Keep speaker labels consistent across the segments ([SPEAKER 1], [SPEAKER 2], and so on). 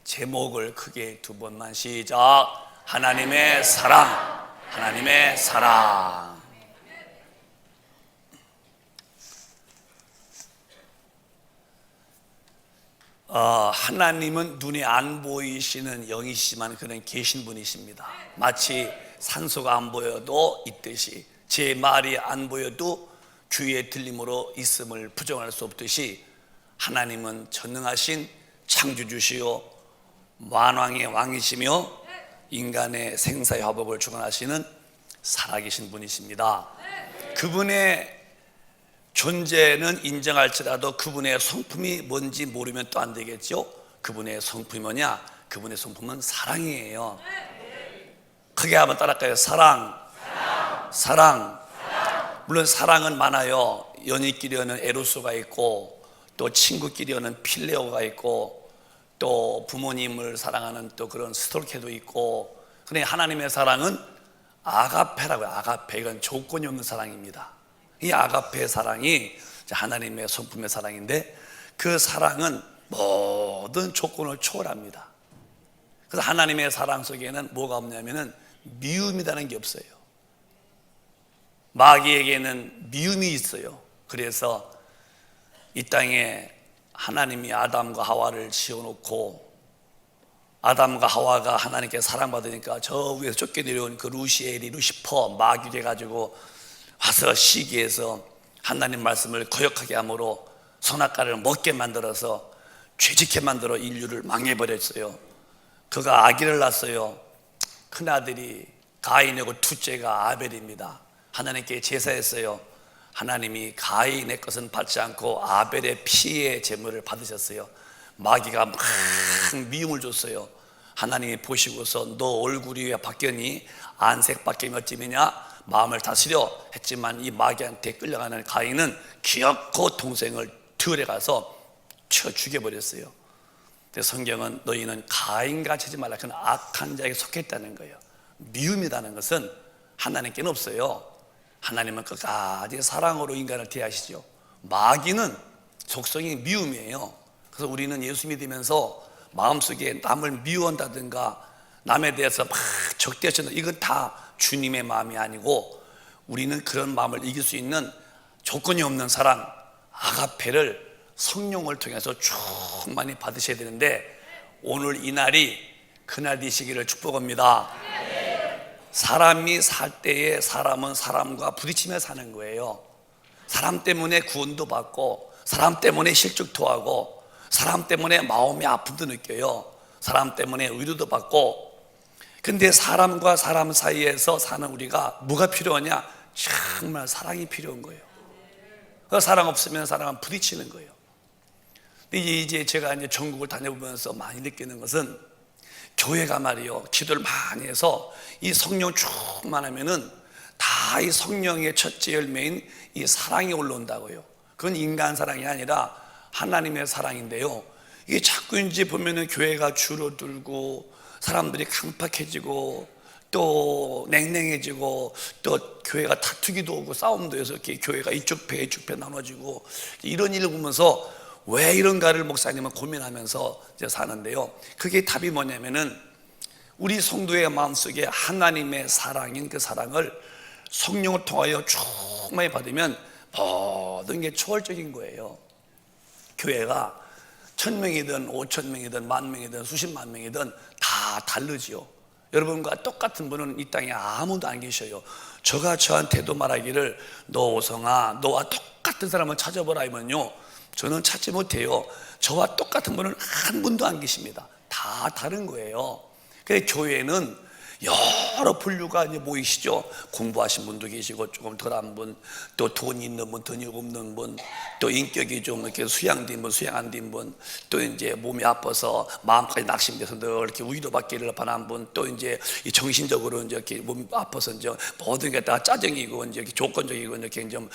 [SPEAKER 1] 제목을 크게 두 번만 시작. 하나님의 사랑, 하나님의 사랑. 하나님은 눈에 안 보이시는 영이시지만 그는 계신 분이십니다. 마치 산소가 안 보여도 있듯이, 제 말이 안 보여도 귀의 들림으로 있음을 부정할 수 없듯이, 하나님은 전능하신 창조주시요 만왕의 왕이시며 인간의 생사의 화복을 주관하시는 살아계신 분이십니다. 그분의 존재는 인정할지라도 그분의 성품이 뭔지 모르면 또 안 되겠죠. 그분의 성품이 뭐냐? 그분의 성품은 사랑이에요. 크게 한번 따라할까요? 사랑, 사랑. 물론 사랑은 많아요. 연인끼리는 에로스가 있고, 또 친구끼리는 필레오가 있고, 또 부모님을 사랑하는 또 그런 스톨케도 있고. 그런데 하나님의 사랑은 아가페라고요. 아가페. 이건 조건이 없는 사랑입니다. 이 아가페 사랑이 하나님의 성품의 사랑인데, 그 사랑은 모든 조건을 초월합니다. 그래서 하나님의 사랑 속에는 뭐가 없냐면은 미움이라는 게 없어요. 마귀에게는 미움이 있어요. 그래서 이 땅에 하나님이 아담과 하와를 지어놓고, 아담과 하와가 하나님께 사랑받으니까 저 위에서 쫓겨 내려온 그 루시퍼 마귀가 가지고 와서 시기해서 하나님 말씀을 거역하게 함으로 선악과를 먹게 만들어서 죄짓게 만들어 인류를 망해버렸어요. 그가 아기를 낳았어요. 큰아들이 가인이고 둘째가 아벨입니다. 하나님께 제사했어요. 하나님이 가인의 것은 받지 않고 아벨의 피의 제물을 받으셨어요. 마귀가 막 미움을 줬어요. 하나님이 보시고서 너 얼굴이 왜 바뀌었니? 안색밖에 어찌미냐? 마음을 다스려 했지만 이 마귀한테 끌려가는 가인은 기어코 동생을 들에 가서 쳐 죽여버렸어요. 성경은 너희는 가인같이 하지 말라, 그는 악한 자에게 속했다는 거예요. 미움이라는 것은 하나님께는 없어요. 하나님은 끝까지 사랑으로 인간을 대하시죠. 마귀는 속성이 미움이에요. 그래서 우리는 예수 믿으면서 마음속에 남을 미워한다든가 남에 대해서 막 적대하시는, 이건 다 주님의 마음이 아니고, 우리는 그런 마음을 이길 수 있는 조건이 없는 사랑 아가페를 성령을 통해서 충만히 받으셔야 되는데, 오늘 이 날이 그날 되시기를 축복합니다. 사람이 살 때에 사람은 사람과 부딪히며 사는 거예요. 사람 때문에 구원도 받고, 사람 때문에 실족도 하고, 사람 때문에 마음의 아픔도 느껴요. 사람 때문에 위로도 받고. 근데 사람과 사람 사이에서 사는 우리가 뭐가 필요하냐? 정말 사랑이 필요한 거예요. 그 사랑 없으면 사람은 부딪히는 거예요. 근데 이제 제가 이제 전국을 다녀보면서 많이 느끼는 것은, 교회가 말이요, 기도를 많이 해서 이 성령 충만하면은 다 이 성령의 첫째 열매인 이 사랑이 올라온다고요. 그건 인간 사랑이 아니라 하나님의 사랑인데요, 이게 자꾸 이제 보면은 교회가 줄어들고 사람들이 강팍해지고 또 냉랭해지고 또 교회가 다투기도 오고 싸움도 해서 이렇게 교회가 이쪽 배 이쪽 배 나눠지고, 이런 일을 보면서 왜 이런가를 목사님은 고민하면서 이제 사는데요, 그게 답이 뭐냐면은 우리 성도의 마음속에 하나님의 사랑인 그 사랑을 성령을 통하여 충만히 받으면 모든 게 초월적인 거예요. 교회가 1000명이든 5000명이든 10,000명이든 수십만 명이든 다 다르지요. 여러분과 똑같은 분은 이 땅에 아무도 안 계셔요. 저가 저한테도 말하기를 너 오성아, 너와 똑같은 사람을 찾아보라 하면요, 저는 찾지 못해요. 저와 똑같은 분은 한 분도 안 계십니다. 다 다른 거예요. 그래서 교회는 여러 분류가 이제 모이시죠. 공부하신 분도 계시고, 조금 덜한 분, 또 돈이 있는 분, 돈이 없는 분, 또 인격이 좀 이렇게 수양된 분, 수양 안 된 분, 또 이제 몸이 아파서 마음까지 낙심돼서 늘 이렇게 위로받기를 바라는 분, 또 이제 정신적으로 이제 이렇게 몸이 아파서 이제 모든 게 다 짜증이고 이제 조건적이고 이렇게 좀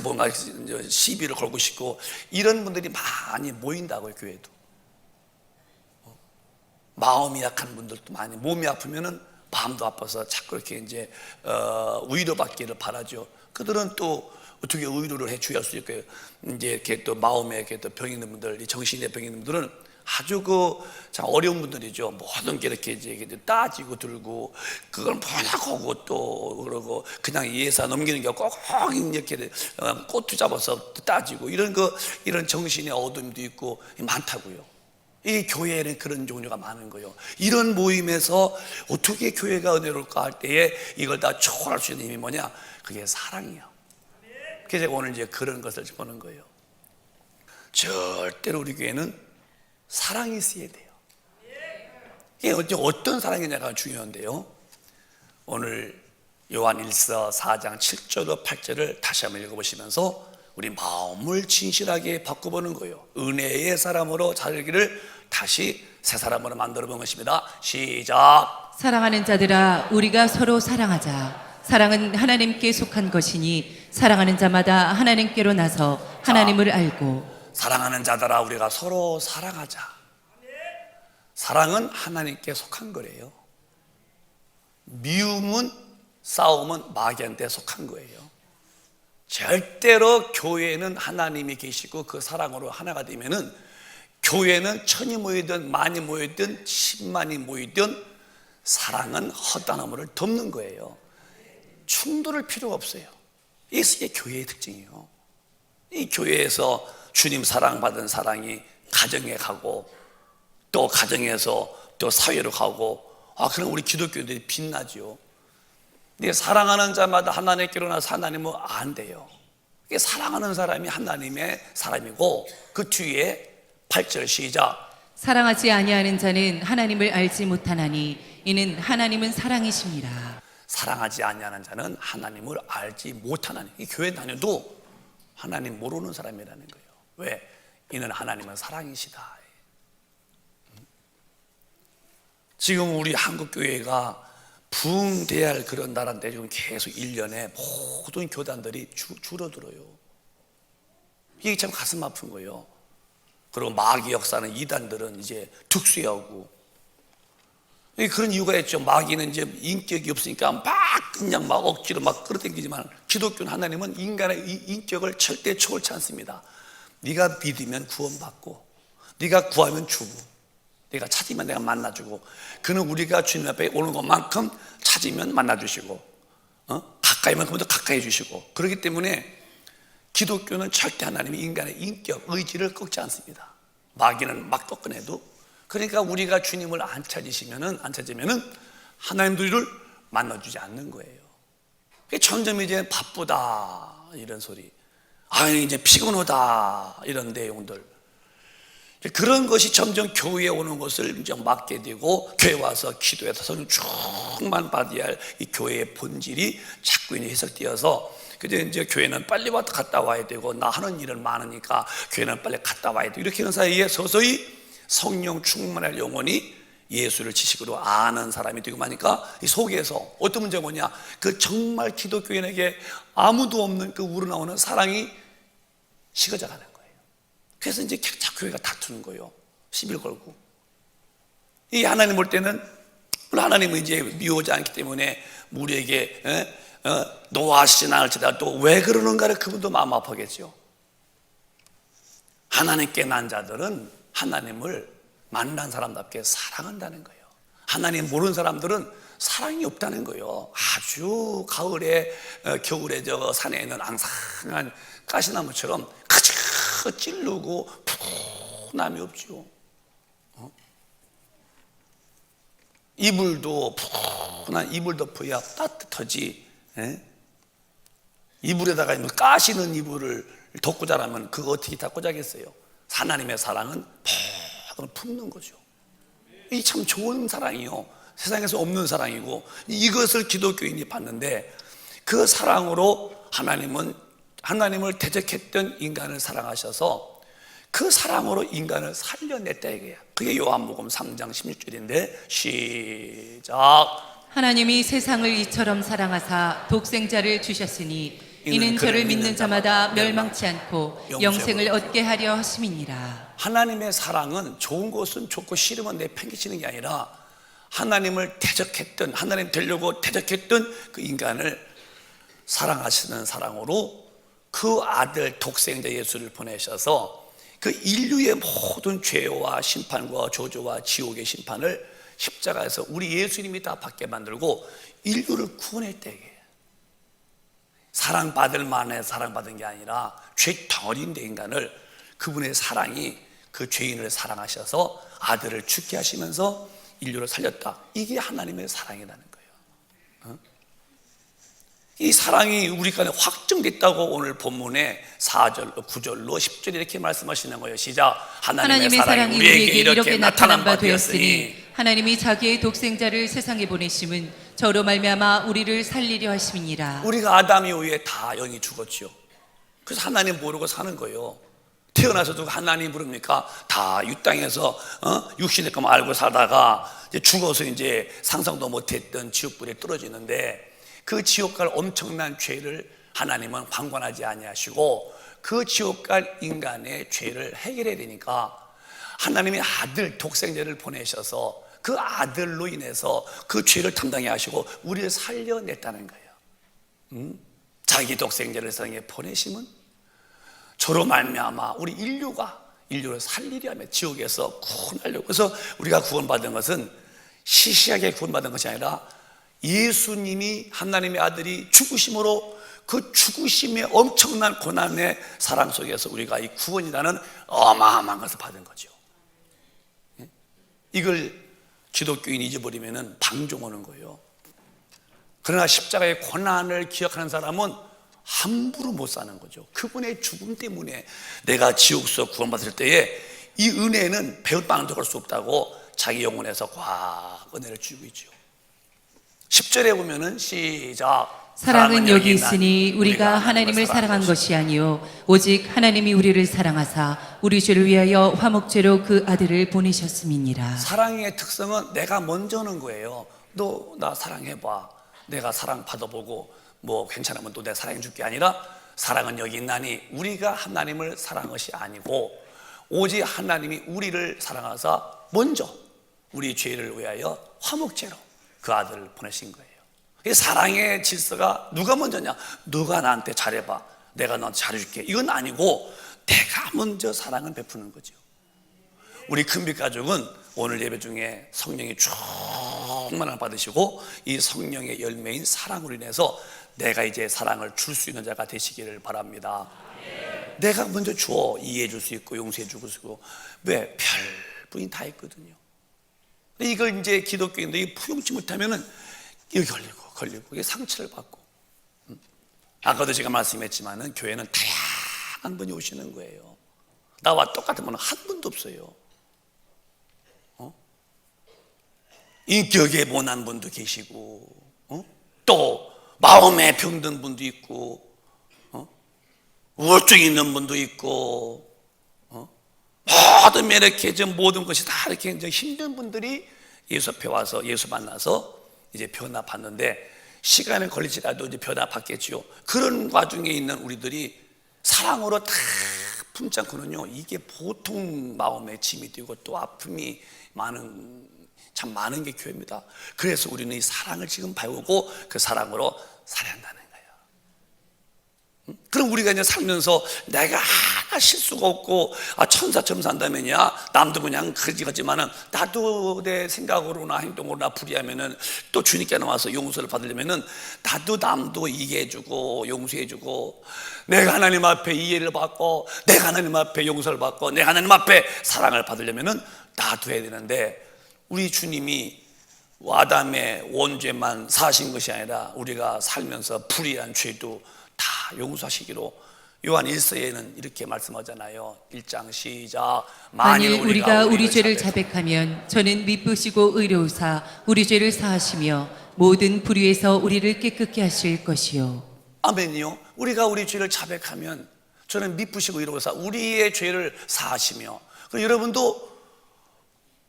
[SPEAKER 1] 뭔가 시비를 걸고 싶고, 이런 분들이 많이 모인다고요. 교회도 마음이 약한 분들도 많이, 몸이 아프면은 마음도 아파서 자꾸 이렇게 이제 위로받기를 바라죠. 그들은 또 어떻게 위로를 해 줘야 할 수 있을까요? 이제 이렇게 또 마음에 이렇게 또 병 있는 분들, 이 정신의 병 있는 분들은 아주 참 어려운 분들이죠. 모든 게 이렇게 이제 따지고 들고 그걸 뭐냐고 하고 또 그러고 그냥 예사 넘기는 게 꼭 이렇게 꽃도 잡아서 따지고 이런 정신의 어둠도 있고 많다고요. 이 교회에는 그런 종류가 많은 거예요. 이런 모임에서 어떻게 교회가 은혜로울까 할 때에 이걸 다 초월할 수 있는 힘이 뭐냐? 그게 사랑이에요. 그래서 제가 오늘 이제 그런 것을 보는 거예요. 절대로 우리 교회는 사랑이 있어야 돼요. 이게 어떤 사랑이냐가 중요한데요. 오늘 요한 1서 4장 7절로 8절을 다시 한번 읽어보시면서 우리 마음을 진실하게 바꿔보는 거예요. 은혜의 사람으로 살기를 다시 새 사람으로 만들어 본 것입니다. 시작.
[SPEAKER 2] 사랑하는 자들아, 우리가 서로 사랑하자. 사랑은 하나님께 속한 것이니 사랑하는 자마다 하나님께로 나서 하나님을 알고.
[SPEAKER 1] 사랑하는 자들아, 우리가 서로 사랑하자. 사랑은 하나님께 속한 거래요. 미움은, 싸움은 마귀한테 속한 거예요. 절대로 교회는 하나님이 계시고 그 사랑으로 하나가 되면은 교회는 천이 모이든 만이 모이든 10만이 모이든 사랑은 헛단어물을 덮는 거예요. 충돌할 필요가 없어요. 이게 교회의 특징이에요. 이 교회에서 주님 사랑받은 사랑이 가정에 가고 또 가정에서 또 사회로 가고 그럼 우리 기독교인들이 빛나죠. 근데 사랑하는 자마다 하나님께로 나서 하나님은 안 돼요. 사랑하는 사람이 하나님의 사람이고 그 뒤에 8절 시작.
[SPEAKER 2] 사랑하지 아니하는 자는 하나님을 알지 못하나니 이는 하나님은 사랑이십니다.
[SPEAKER 1] 사랑하지 아니하는 자는 하나님을 알지 못하나니. 이 교회 다녀도 하나님 모르는 사람이라는 거예요. 왜? 이는 하나님은 사랑이시다. 지금 우리 한국 교회가 부흥돼야 할 그런 나라인데 지금 계속 1년에 모든 교단들이 줄어들어요. 이게 참 가슴 아픈 거예요. 그리고 마귀 역사는 이단들은 이제 득세하고 그런 이유가 있죠. 마귀는 이제 인격이 없으니까 막 그냥 막 억지로 막 끌어당기지만 기독교는 하나님은 인간의 인격을 절대 초월치 않습니다. 네가 믿으면 구원받고 네가 구하면 주고 내가 찾으면 내가 만나주고 그는 우리가 주님 앞에 오는 것만큼 찾으면 만나주시고 가까이면 그보다 가까이 해주시고 그렇기 때문에 기독교는 절대 하나님이 인간의 인격, 의지를 꺾지 않습니다. 마귀는 막 꺾어내도 그러니까 우리가 주님을 안 찾으면은 하나님도 우리를 만나주지 않는 거예요. 점점 이제 바쁘다 이런 소리 이제 피곤하다 이런 내용들 그런 것이 점점 교회에 오는 것을 이제 막게 되고 교회 와서 기도해서 성령 충만 받아야 할 이 교회의 본질이 자꾸 이제 해석되어서 그때 이제 교회는 빨리 갔다 와야 되고 나 하는 일은 많으니까 교회는 빨리 갔다 와야 되고 이렇게 하는 사이에 서서히 성령 충만할 영혼이 예수를 지식으로 아는 사람이 되고 마니까 이 속에서 어떤 문제가 뭐냐 그 정말 기독교인에게 아무도 없는 그 우러나오는 사랑이 식어져 가는 거예요. 그래서 이제 교회가 다투는 거예요. 시비를 걸고. 이 하나님 볼 때는 하나님은 이제 미워하지 않기 때문에 우리에게 노하시진 않을지라도 또 왜 그러는가를 그분도 마음 아파겠죠. 하나님께 난 자들은 하나님을 만난 사람답게 사랑한다는 거예요. 하나님 모르는 사람들은 사랑이 없다는 거예요. 아주 가을에 겨울에 저 산에 있는 앙상한 가시나무처럼 그저 찌르고 푸근함이 없죠. 이불도 푸근한 이불 덮어야 따뜻하지. 이불에다가 까시는 이불을 덮고 자라면 그거 어떻게 닫고 자겠어요? 하나님의 사랑은 퍽 품는 거죠. 이 참 좋은 사랑이요. 세상에서 없는 사랑이고 이것을 기독교인이 받는데 그 사랑으로 하나님을 대적했던 인간을 사랑하셔서 그 사랑으로 인간을 살려냈다 이거야. 그게 요한복음 3장 16절인데 시작.
[SPEAKER 2] 하나님이 세상을 이처럼 사랑하사 독생자를 주셨으니 이는 저를 믿는 자마다 멸망치 않고 영생을 얻게 하려 하심이니라.
[SPEAKER 1] 하나님의 사랑은 좋은 것은 좋고 싫으면 내팽개치는 게 아니라 하나님을 대적했던 하나님 되려고 대적했던 그 인간을 사랑하시는 사랑으로 그 아들 독생자 예수를 보내셔서 그 인류의 모든 죄와 심판과 저주와 지옥의 심판을 십자가에서 우리 예수님이 다 받게 만들고 인류를 구원했대. 사랑받을 만에 사랑받은 게 아니라 죄 덩어리인 인간을 그분의 사랑이 그 죄인을 사랑하셔서 아들을 죽게 하시면서 인류를 살렸다. 이게 하나님의 사랑이라는 거예요. 이 사랑이 우리 간에 확정됐다고 오늘 본문에 4절로 9절로 10절 이렇게 말씀하시는 거예요. 시작. 하나님의 사랑이 우리에게 이렇게 나타난 바 되었으니
[SPEAKER 2] 하나님이 자기의 독생자를 세상에 보내심은 저로 말미암아 우리를 살리려 하심이니라.
[SPEAKER 1] 우리가 아담 이후에 다 영이 죽었죠. 그래서 하나님 모르고 사는 거예요. 태어나서도 하나님 부릅니까? 다 이 땅에서 육신의 것만 알고 살다가 이제 죽어서 이제 상상도 못했던 지옥불에 떨어지는데 그 지옥 갈 엄청난 죄를 하나님은 방관하지 아니하시고 그 지옥 갈 인간의 죄를 해결해야 되니까 하나님의 아들 독생자를 보내셔서 그 아들로 인해서 그 죄를 담당해 하시고 우리를 살려냈다는 거예요. 자기 독생자를 세상에 보내심은 저로 말미암아 우리 인류를 살리려 하며 지옥에서 구원하려고. 그래서 우리가 구원받은 것은 시시하게 구원받은 것이 아니라 예수님이 하나님의 아들이 죽으심으로 그 죽으심의 엄청난 고난의 사랑 속에서 우리가 이 구원이라는 어마어마한 것을 받은 거죠. 이걸 기독교인이 잊어버리면 방종 오는 거예요. 그러나 십자가의 고난을 기억하는 사람은 함부로 못 사는 거죠. 그분의 죽음 때문에 내가 지옥에서 구원받을 때에 이 은혜는 배은빵도 할 수 없다고 자기 영혼에서 꽉 은혜를 주고 있죠. 10절에 보면은 시작.
[SPEAKER 2] 사랑은 여기 있으니 우리가 하나님을 사랑한 것이 아니요 오직 하나님이 우리를 사랑하사 우리 죄를 위하여 화목제로 그 아들을 보내셨음이니라.
[SPEAKER 1] 사랑의 특성은 내가 먼저는 거예요. 너 나 사랑해봐. 내가 사랑 받아보고 뭐 괜찮으면 또 내가 사랑해 줄게 아니라 사랑은 여기 있나니 우리가 하나님을 사랑한 것이 아니고 오직 하나님이 우리를 사랑하사 먼저 우리 죄를 위하여 화목제로 그 아들을 보내신 거예요. 이 사랑의 질서가 누가 먼저냐? 누가 나한테 잘해봐. 내가 너한테 잘해줄게. 이건 아니고 내가 먼저 사랑을 베푸는 거죠. 우리 큰빛 가족은 오늘 예배 중에 성령이 충만함을 받으시고 이 성령의 열매인 사랑으로 인해서 내가 이제 사랑을 줄 수 있는 자가 되시기를 바랍니다. 내가 먼저 줘. 이해해 줄 수 있고 용서해 주고 있고. 왜? 별분이 다 있거든요. 이걸 이제 기독교인들이 포용치 못하면은 여기 걸리고 이게 상처를 받고. 아까도 제가 말씀했지만은 교회는 다양한 분이 오시는 거예요. 나와 똑같은 분은 한 분도 없어요. 인격에 모난 분도 계시고, 또 마음에 병든 분도 있고, 우울증이 있는 분도 있고, 모든 매력해진 모든 것이 다 이렇게 이제 힘든 분들이 예수 앞에 와서 예수 만나서 이제 변화 받는데 시간은 걸리지라도 이제 변화 받겠지요. 그런 와중에 있는 우리들이 사랑으로 다 품잖고는요. 이게 보통 마음에 짐이 되고 또 아픔이 참 많은 게 교회입니다. 그래서 우리는 이 사랑을 지금 배우고 그 사랑으로 살아야 한다는 거예요. 그럼 우리가 이제 살면서 내가 하나 실수가 없고 천사처럼 산다면야 남도 그냥 그러지 같지만은 나도 내 생각으로나 행동으로나 불의하면은 또 주님께 나와서 용서를 받으려면은 나도 남도 이해해주고 용서해주고 내가 하나님 앞에 이해를 받고 내가 하나님 앞에 용서를 받고 내가 하나님 앞에 사랑을 받으려면은 나도 해야 되는데 우리 주님이 아담의 원죄만 사신 것이 아니라 우리가 살면서 불의한 죄도 다 용서하시기로 요한 1서에는 이렇게 말씀하잖아요. 1장 시작.
[SPEAKER 2] 만일 우리가 우리 죄를 자백하면 저는 미쁘시고 의로우사 우리 죄를 사하시며 모든 불의에서 우리를 깨끗게 하실 것이요.
[SPEAKER 1] 아멘이요. 우리가 우리 죄를 자백하면 저는 미쁘시고 의로우사 우리의 죄를 사하시며. 그럼 여러분도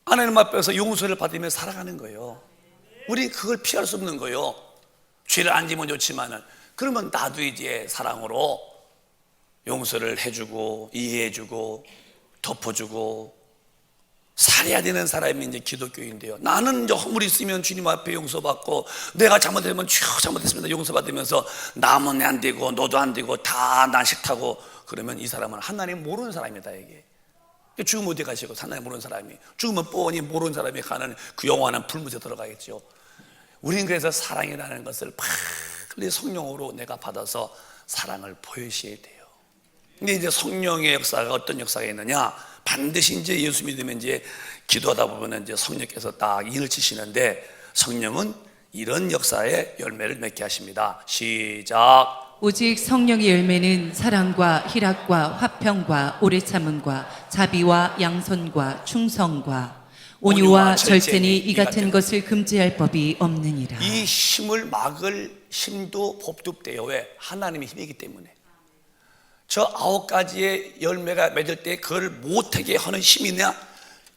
[SPEAKER 1] 하나님 앞에서 용서를 받으며 살아가는 거예요. 우리 그걸 피할 수 없는 거예요. 죄를 안 지면 좋지만은 그러면 나도 이제 사랑으로 용서를 해주고 이해해주고 덮어주고 살아야 되는 사람이 이제 기독교인데요. 나는 이제 허물이 있으면 주님 앞에 용서받고 내가 잘못되면 잘못했습니다 용서받으면서 남은 안 되고 너도 안 되고 다 난 싫다고 그러면 이 사람은 하나님 모르는 사람이다 이게. 죽으면 어디 가시고, 하나님 모르는 사람이 죽으면 뻔히 모르는 사람이 가는 그 영원한 불못에 들어가겠죠. 우리는 그래서 사랑이라는 것을 빨리 성령으로 내가 받아서 사랑을 보여주셔야 돼요. 근데 이제 성령의 역사가 어떤 역사가 있느냐, 반드시 이제 예수 믿으면 이제 기도하다 보면 이제 성령께서 딱 인을 치시는데, 성령은 이런 역사의 열매를 맺게 하십니다. 시작.
[SPEAKER 2] 오직 성령의 열매는 사랑과 희락과 화평과 오래 참음과 자비와 양선과 충성과 온유와 절제니 이 같은 것을 금지할 법이 없느니라.
[SPEAKER 1] 이 힘을 막을 힘도 법도 없대요. 왜? 하나님의 힘이기 때문에. 저 9가지의 열매가 맺을 때 그걸 못하게 하는 힘이 있냐?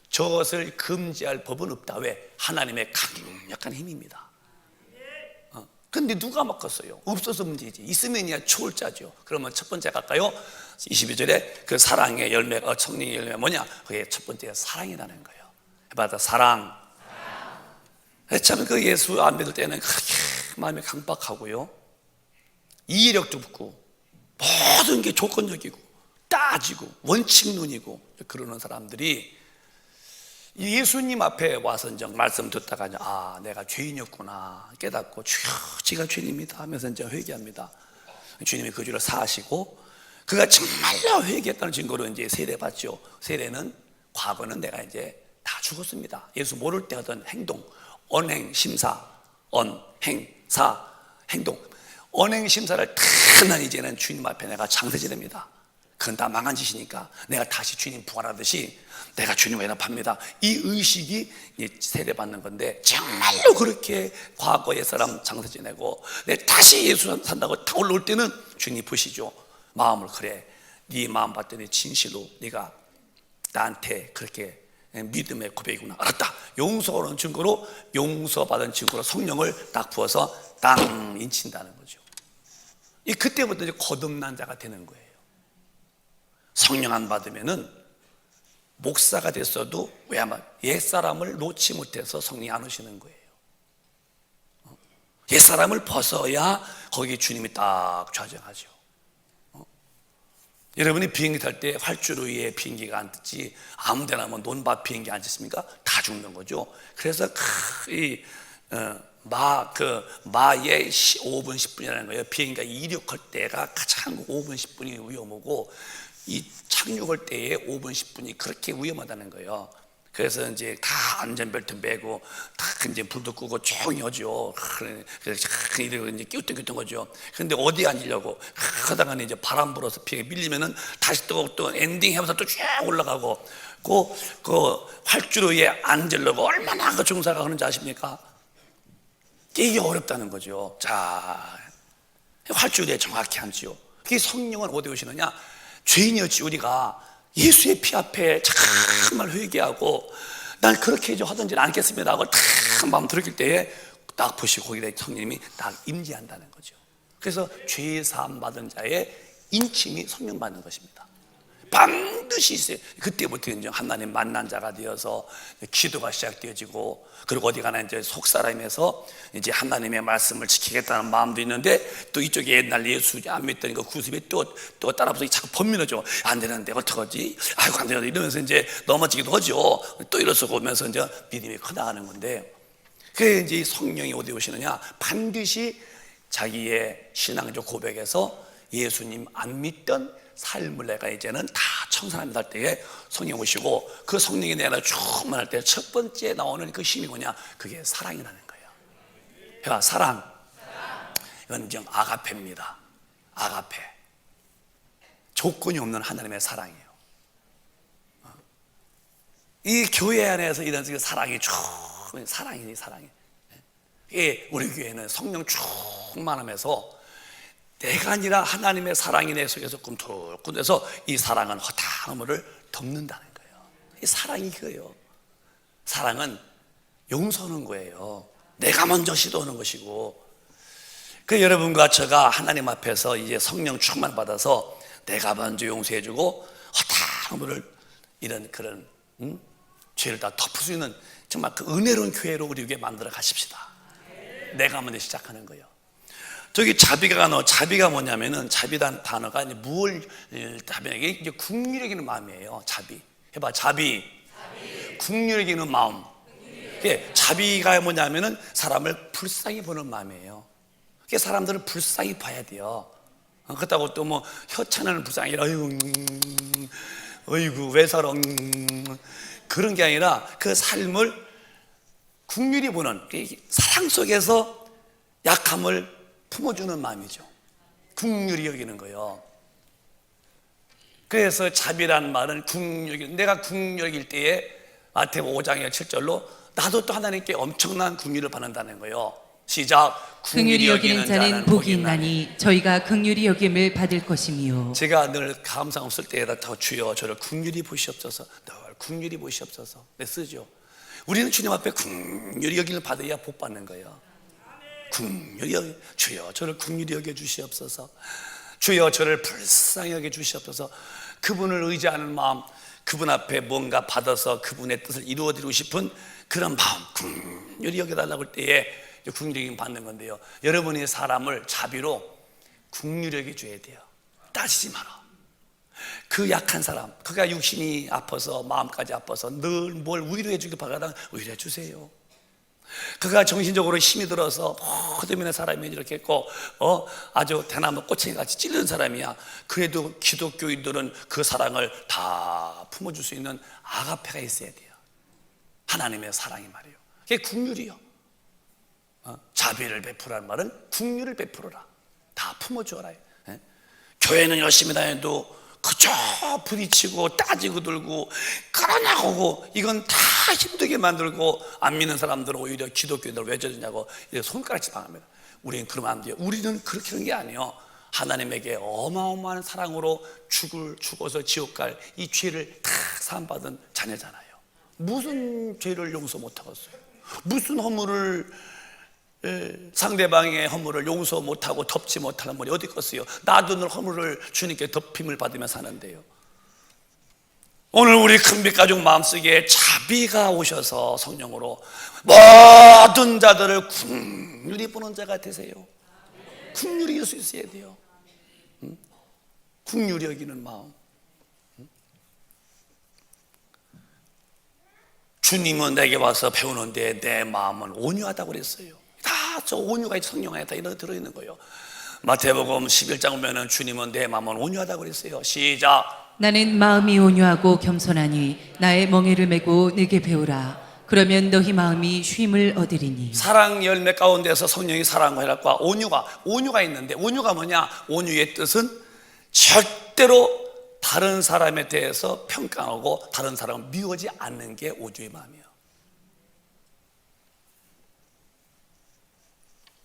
[SPEAKER 1] 저것을 금지할 법은 없다. 왜? 하나님의 강력한 힘입니다. 근데 누가 막았어요? 없어서 문제지. 있으면야 초월자죠. 그러면 첫 번째 갈까요? 22절에 그 사랑의 열매가, 성령의 열매가 뭐냐? 그게 첫 번째 사랑이라는 거예요. 해봐다, 사랑. 참 그 예수 안 믿을 때는 그렇게 마음이 강박하고요, 이해력도 없고 모든 게 조건적이고 따지고 원칙론이고 그러는 사람들이 예수님 앞에 와서 이제 말씀 듣다가 이제 내가 죄인이었구나 깨닫고, 주여 제가 죄인입니다 하면서 이제 회개합니다. 주님이 그 죄를 사하시고, 그가 정말로 회개했다는 증거로 이제 세례받죠. 세례는 과거는 내가 이제 다 죽었습니다. 예수 모를 때 하던 행동, 언행, 심사, 언행, 사, 행동, 언행, 심사를 다 난 이제는 주님 앞에 내가 장사 지냅니다. 그건 다 망한 짓이니까 내가 다시 주님 부활하듯이 내가 주님 외납합니다. 이 의식이 세례받는 건데, 정말로 그렇게 과거의 사람 장사 지내고 내 다시 예수 산다고 다 올라올 때는 주님 보시죠. 마음을, 그래 네 마음 봤더니 진실로 네가 나한테 그렇게 믿음의 고백이구나, 알았다. 용서하는 증거로, 용서받은 증거로 성령을 딱 부어서 땅 인친다는 거죠. 그때부터 이제 거듭난 자가 되는 거예요. 성령 안 받으면은 목사가 됐어도 왜냐면 옛사람을 놓지 못해서 성령이 안 오시는 거예요. 옛사람을 벗어야 거기 주님이 딱 좌정하죠. 여러분이 비행기 탈 때 활주로 위에 비행기가 안 뜨지 아무 데나 뭐 논밭 비행기 앉았습니까? 다 죽는 거죠. 그래서 마의 5분 10분이라는 거예요. 비행기가 이륙할 때가 가장 5분 10분이 위험하고, 이 착륙할 때에 5분 10분이 그렇게 위험하다는 거예요. 그래서 이제 다 안전벨트 매고 다 이제 불도 끄고 조용히 하죠. 그래서 이러고 이제 끼우뚱끼우뚱 거죠. 근데 어디 앉으려고 하다가 이제 바람 불어서 비행기 밀리면은 다시 또 엔딩 하면서 또 쭉 올라가고, 그 활주로 위에 앉으려고 얼마나 그 중사가 하는지 아십니까? 이게 어렵다는 거죠. 자, 활주로에 정확히 앉지요. 그게 성령은 어디 오시느냐? 죄인이었지 우리가 예수의 피 앞에 정말 회개하고 난 그렇게 하든지 않겠습니다 하고 딱 마음 들었을 때에 딱 보시고 거기에 성령님이 딱 임재한다는 거죠. 그래서 죄 사함 받은 자의 인침이 성령 받는 것입니다. 반드시 있어요. 그때부터 이제 하나님 만난 자가 되어서 기도가 시작되어지고, 그리고 어디 가나 이제 속사람에서 이제 하나님의 말씀을 지키겠다는 마음도 있는데, 또 이쪽에 옛날 예수 안 믿던 그 구습이 또 따라붙어서 자꾸 번민하죠. 안 되는데 어떡하지? 아이고 안 되는데 이러면서 이제 넘어지기도 하죠. 또 일어서고 오면서 이제 믿음이 커나가는 건데, 그게 이제 성령이 어디 오시느냐? 반드시 자기의 신앙적 고백에서 예수님 안 믿던 삶을 내가 이제는 다 청산합니다 할 때에 성령 오시고, 그 성령이 내 안에 충만할 때 첫 번째 나오는 그 힘이 뭐냐? 그게 사랑이라는 거예요. 해봐, 사랑. 이건 이제 아가페입니다. 아가페. 조건이 없는 하나님의 사랑이에요. 이 교회 안에서 이런 사랑이 사랑이. 우리 교회는 성령 충만하면서 내가 아니라 하나님의 사랑이 내 속에서 꿈틀꿈틀해서 이 사랑은 허탕물을 덮는다는 거예요. 이 사랑이 그거예요. 사랑은 용서하는 거예요. 내가 먼저 시도하는 것이고, 그 여러분과 제가 하나님 앞에서 이제 성령 충만 받아서 내가 먼저 용서해주고 허탕물을 이런 그런 죄를 다 덮을 수 있는 정말 그 은혜로운 교회로 우리 교회 만들어 가십시다. 내가 먼저 시작하는 거예요. 저기 자비가 뭐냐면은, 자비란 단어가 이제 무엇을 답변하게 이제 국민적인 마음이에요. 자비. 해봐. 자비. 국률 여기는 마음. 자비가 뭐냐면은 사람을 불쌍히 보는 마음이에요. 그게 사람들을 불쌍히 봐야 돼요. 그렇다고 또 뭐 혀차는 불쌍히 어이구 왜 살아 그런 게 아니라 그 삶을 국률이 보는 사랑 속에서 약함을 품어주는 마음이죠. 국률이 여기는 거예요. 그래서 자비라는 말은 국률, 내가 국률일 때에 마태복음 5장의 7절로 나도 또 하나님께 엄청난 국률을 받는다는 거예요. 시작.
[SPEAKER 2] 긍휼히 여기는 자는 복이 있나니 저희가 긍휼히 여김을 받을 것이미요.
[SPEAKER 1] 제가 늘 감상 없을 때에다 더 주여 저를 긍휼히 보시옵소서, 늘 긍휼히 보시옵소서 쓰죠. 우리는 주님 앞에 긍휼히 여김을 받아야 복 받는 거예요. 긍휼히 주여 저를 긍휼히 여겨 주시옵소서, 주여 저를 불쌍히 여겨 주시옵소서. 그분을 의지하는 마음, 그분 앞에 뭔가 받아서 그분의 뜻을 이루어드리고 싶은 그런 마음, 긍휼히 여겨달라고 할 때에 긍휼히 받는 건데요. 여러분이 사람을 자비로 긍휼히 여겨줘야 돼요. 따지지 마라. 그 약한 사람, 그가 육신이 아파서 마음까지 아파서 늘 뭘 위로해 주길 바라다 위로해 주세요. 그가 정신적으로 힘이 들어서 모든 면의 사람이 이렇게 했고 아주 대나무 꼬챙이같이 찔른 사람이야. 그래도 기독교인들은 그 사랑을 다 품어줄 수 있는 아가페가 있어야 돼요. 하나님의 사랑이 말이에요. 그게 국률이요. 자비를 베푸라는 말은 국률을 베풀어라. 다 품어줘라. 교회는 열심히 다녀도 그저 부딪히고 따지고 들고 그러냐고 이건 다 힘들게 만들고 안 믿는 사람들은 오히려 기독교인들 왜 저러냐고 손가락질 당합니다. 우리는 그러면 안 돼요. 우리는 그렇게 하는 게 아니에요. 하나님에게 어마어마한 사랑으로 죽어서 지옥 갈 이 죄를 다 사함받은 자녀잖아요. 무슨 죄를 용서 못하겠어요? 무슨 허물을 상대방의 허물을 용서 못하고 덮지 못하는 분이 어디 있겠어요? 나도 늘 허물을 주님께 덮임을 받으며 사는데요. 오늘 우리 큰빛가족 마음속에 자비가 오셔서 성령으로 모든 자들을 긍휼히 보는 자가 되세요. 긍휼히 여길 수 있어야 돼요. 긍휼히 여기는 마음. 주님은 내게 와서 배우는데 내 마음은 온유하다고 그랬어요. 다 저 온유가 성령 안에 다 이런 들어있는 거예요. 마태복음 11장 보면은 주님은 내 마음은 온유하다고 그랬어요. 시작.
[SPEAKER 2] 나는 마음이 온유하고 겸손하니 나의 멍에를 메고 내게 배우라. 그러면 너희 마음이 쉼을 얻으리니. 사랑
[SPEAKER 1] 열매 가운데서 성령이 사랑과 희락과 온유가 있는데, 온유가 뭐냐? 온유의 뜻은 절대로 다른 사람에 대해서 평가하고 다른 사람을 미워하지 않는 게 온유의 마음이에요.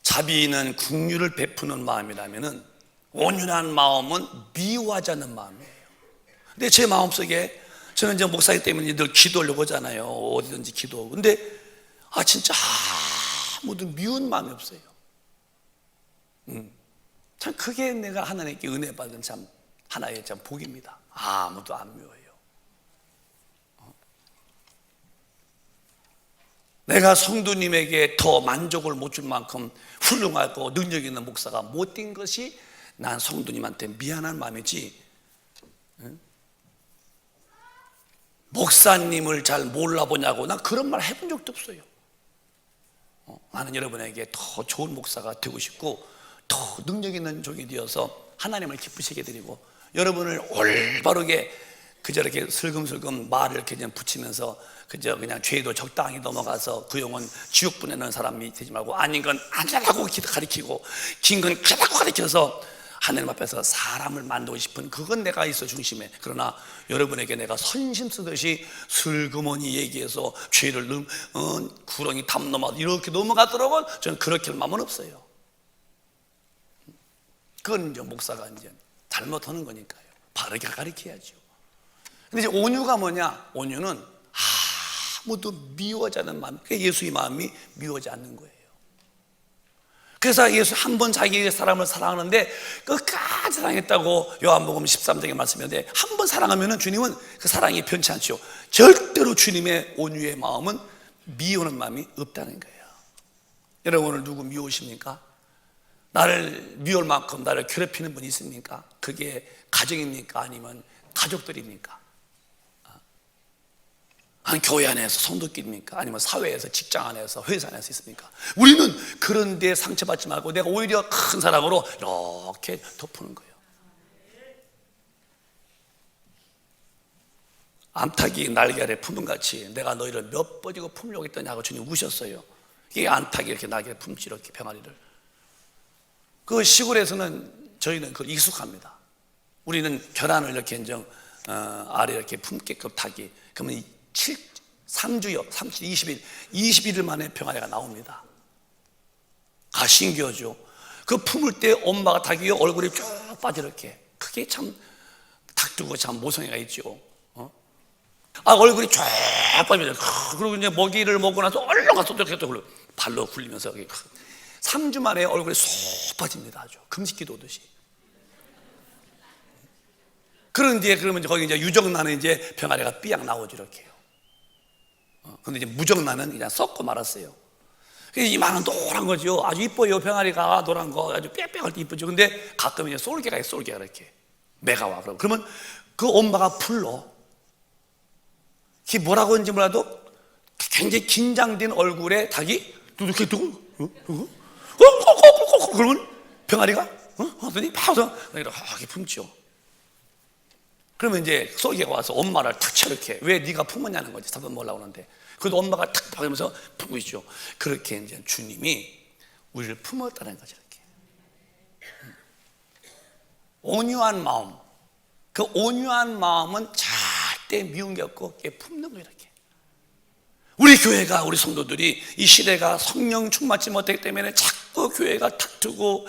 [SPEAKER 1] 자비는 긍휼을 베푸는 마음이라면은 온유한 마음은 미워하지 않는 마음이에요. 근데 제 마음속에 저는 이제 목사이기 때문에 늘 기도하려고 하잖아요. 어디든지 기도하고. 근데 진짜 아무도 미운 마음이 없어요. 참 그게 내가 하나님께 은혜 받은 참 하나의 참 복입니다. 아무도 안 미워해요. 내가 성도님에게 더 만족을 못 줄 만큼 훌륭하고 능력 있는 목사가 못된 것이 난 성도님한테 미안한 마음이지, 목사님을 잘 몰라보냐고 난 그런 말 해본 적도 없어요. 나는 여러분에게 더 좋은 목사가 되고 싶고 더 능력 있는 종이 되어서 하나님을 기쁘시게 드리고 여러분을 올바르게 그저 이렇게 슬금슬금 말을 이렇게 그냥 붙이면서 그저 그냥 죄도 적당히 넘어가서 그 영혼 지옥 보내는 사람이 되지 말고 아닌 건 아니라고 가르치고 긴 건 그라고 가르쳐서 하나님 앞에서 사람을 만들고 싶은 그건 내가 있어 중심에. 그러나 여러분에게 내가 선심 쓰듯이 슬그머니 얘기해서 죄를 구렁이 담 넘어 이렇게 넘어가더라고 저는 그렇게 할 마음은 없어요. 그건 이제 목사가 이제 잘못하는 거니까요. 바르게 가르쳐야죠. 근데 이제 온유가 뭐냐? 온유는 아무도 미워하지 않는 마음. 그게 예수의 마음이 미워하지 않는 거예요. 그래서 예수 한 번 자기의 사람을 사랑하는데 끝까지 사랑했다고 요한복음 13장에 말씀하는데 한 번 사랑하면 주님은 그 사랑이 변치 않죠. 절대로 주님의 온유의 마음은 미워하는 마음이 없다는 거예요. 여러분 오늘 누구 미워하십니까? 나를 미울 만큼 나를 괴롭히는 분이 있습니까? 그게 가정입니까? 아니면 가족들입니까? 한 교회 안에서 성도끼리입니까? 아니면 사회에서, 직장 안에서, 회사 안에서 있습니까? 우리는 그런 데 상처받지 말고 내가 오히려 큰 사랑으로 이렇게 덮는 거예요. 암탉이 날개 아래 품음같이 내가 너희를 몇 번이고 품으려고 했더냐고 주님 우셨어요. 이게 암탉이 이렇게 날개를 품지, 이렇게 병아리를. 그 시골에서는 저희는 그걸 익숙합니다. 우리는 계란을 이렇게 아래 이렇게 품게끔 타기. 그러면 3주요, 30, 20일, 21일 만에 병아리가 나옵니다. 신기하죠. 그 품을 때 엄마가 닭이 얼굴이 쭉 빠져 이렇게. 그게 참 닭두고 참 모성애가 있죠. 얼굴이 쫙 빠지면, 그리고 이제 먹이를 먹고 나서 얼른 가서 또 이렇게 발로 굴리면서 3주 만에 얼굴이 쏙 빠집니다. 아주 금식기도 오듯이. 그런 뒤에 그러면 거기 이제 유정란은 이제 병아리가 삐약 나오죠, 이렇게요. 근데 이제 무정란은 그냥 썩고 말았어요. 이만한 노란 거죠. 아주 이뻐요. 병아리가 노란 거 아주 빽빽할 때 이쁘죠. 근데 가끔 이제 쏠개가 있어요. 쏠개가 이렇게 매가 와. 그러면 그 엄마가 불러. 그게 뭐라고 하는지 몰라도 굉장히 긴장된 얼굴에 닭이 이렇게 두고 그러면 병아리가 하더니 파서 이렇게 품죠. 그러면 이제 쏠개가 와서 엄마를 탁 쳐 이렇게. 왜 네가 품었냐는 거지. 답은 몰라 오는데. 그래도 엄마가 탁 박으면서 품고 있죠. 그렇게 이제 주님이 우리를 품었다는 거죠. 이렇게 온유한 마음. 그 온유한 마음은 절대 미운 게 없고 품는 거예요. 이렇게. 우리 교회가, 우리 성도들이 이 시대가 성령 충만치 못하기 때문에 자꾸 교회가 탁트고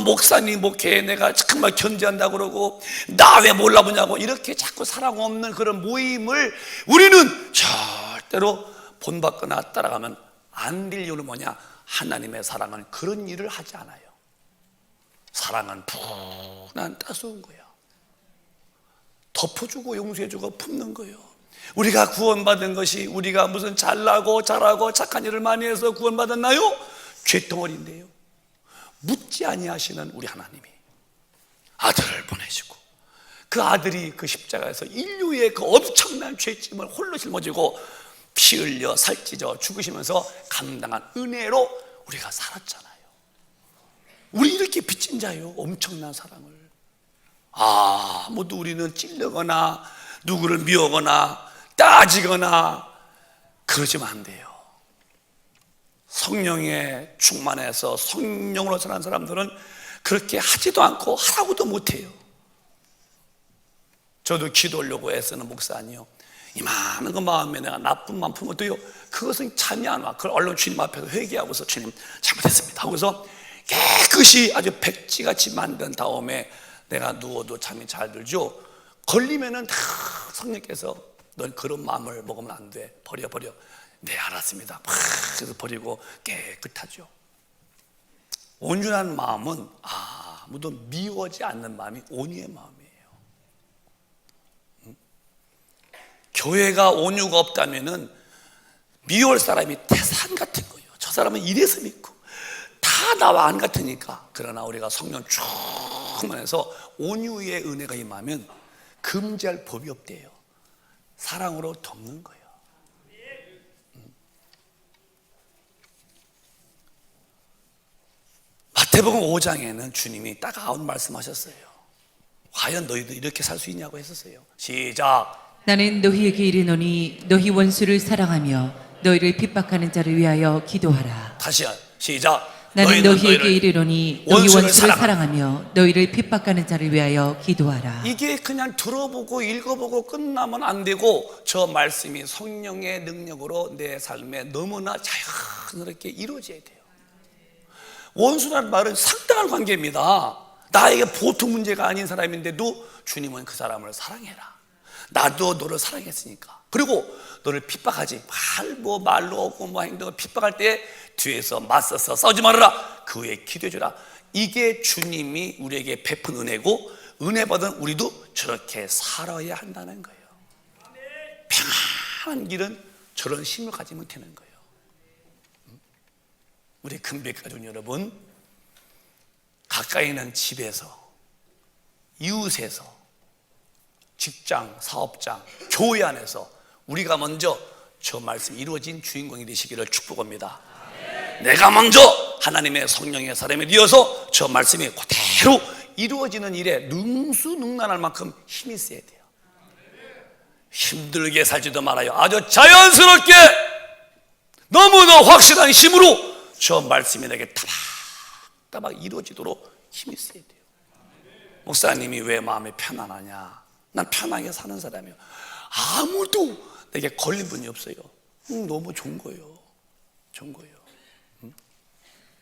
[SPEAKER 1] 목사님 목회에 내가 정말 견제한다고 그러고 나 왜 몰라보냐고 이렇게 자꾸 사랑 없는 그런 모임을 우리는 절대로 본받거나 따라가면 안 될 이유는 뭐냐? 하나님의 사랑은 그런 일을 하지 않아요. 사랑은 푹난 따스운 거야. 덮어주고 용서해주고 품는 거예요. 우리가 구원받은 것이 우리가 무슨 잘나고 잘하고 착한 일을 많이 해서 구원받았나요? 죄덩어리인데요. 묻지 아니하시는 우리 하나님이 아들을 보내시고 그 아들이 그 십자가에서 인류의 그 엄청난 죄짐을 홀로 짊어지고 피 흘려 살찌져 죽으시면서 감당한 은혜로 우리가 살았잖아요. 우리 이렇게 빚진 자예요. 엄청난 사랑을. 모두 우리는 찔르거나 누구를 미워하거나 따지거나 그러지면 안 돼요. 성령에 충만해서 성령으로 사는 사람들은 그렇게 하지도 않고 하라고도 못해요. 저도 기도하려고 애쓰는 목사 아니요. 이만한 그 마음에 내가 나쁜 마음 품어도요, 그것은 잠이 안 와. 그걸 얼른 주님 앞에서 회개하고서 주님 잘못했습니다 하고서 깨끗이 아주 백지같이 만든 다음에 내가 누워도 잠이 잘 들죠. 걸리면은 다 성령께서 넌 그런 마음을 먹으면 안 돼. 버려. 네, 알았습니다. 그래서 버리고 깨끗하죠. 온유한 마음은 아무도 미워하지 않는 마음이 온유의 마음이에요. 교회가 온유가 없다면은 미워할 사람이 태산 같은 거예요. 저 사람은 이래서 믿고 다 나와 안 같으니까. 그러나 우리가 성령 충만해서 온유의 은혜가 임하면 금지할 법이 없대요. 사랑으로 덮는 거예요. 마태복음 5장에는 주님이 따가운 말씀하셨어요. 과연 너희도 이렇게 살 수 있냐고 했었어요. 시작.
[SPEAKER 2] 나는 너희에게 이르노니 너희 원수를 사랑하며 너희를 핍박하는 자를 위하여 기도하라.
[SPEAKER 1] 다시 시작.
[SPEAKER 2] 나는 너희에게 이르노니 너희 원수를 사랑하며 너희를 핍박하는 자를 위하여 기도하라.
[SPEAKER 1] 이게 그냥 들어보고 읽어보고 끝나면 안 되고 저 말씀이 성령의 능력으로 내 삶에 너무나 자연스럽게 이루어져야 돼요. 원수라는 말은 상당한 관계입니다. 나에게 보통 문제가 아닌 사람인데도 주님은 그 사람을 사랑해라. 나도 너를 사랑했으니까. 그리고 너를 핍박하지 말로 하고 행동을 핍박할 때 뒤에서 맞서서 싸우지 말아라. 그 후에 기도해주라. 이게 주님이 우리에게 베푼 은혜고 은혜 받은 우리도 저렇게 살아야 한다는 거예요. 평안한 길은 저런 힘을 가지면 되는 거예요. 우리 금백가족 여러분, 가까이 있는 집에서, 이웃에서, 직장, 사업장, 교회 안에서 우리가 먼저 저 말씀이 이루어진 주인공이 되시기를 축복합니다. 내가 먼저 하나님의 성령의 사람이 되어서 저 말씀이 그대로 이루어지는 일에 능수능란할 만큼 힘이 있어야 돼요. 힘들게 살지도 말아요. 아주 자연스럽게 너무나 확실한 힘으로 저 말씀이 내게 따박따박 이루어지도록 힘이 있어야 돼요. 목사님이 왜 마음이 편안하냐? 난 편하게 사는 사람이에요. 아무도 내게 걸린 분이 없어요. 너무 좋은 거예요. 좋은 거예요.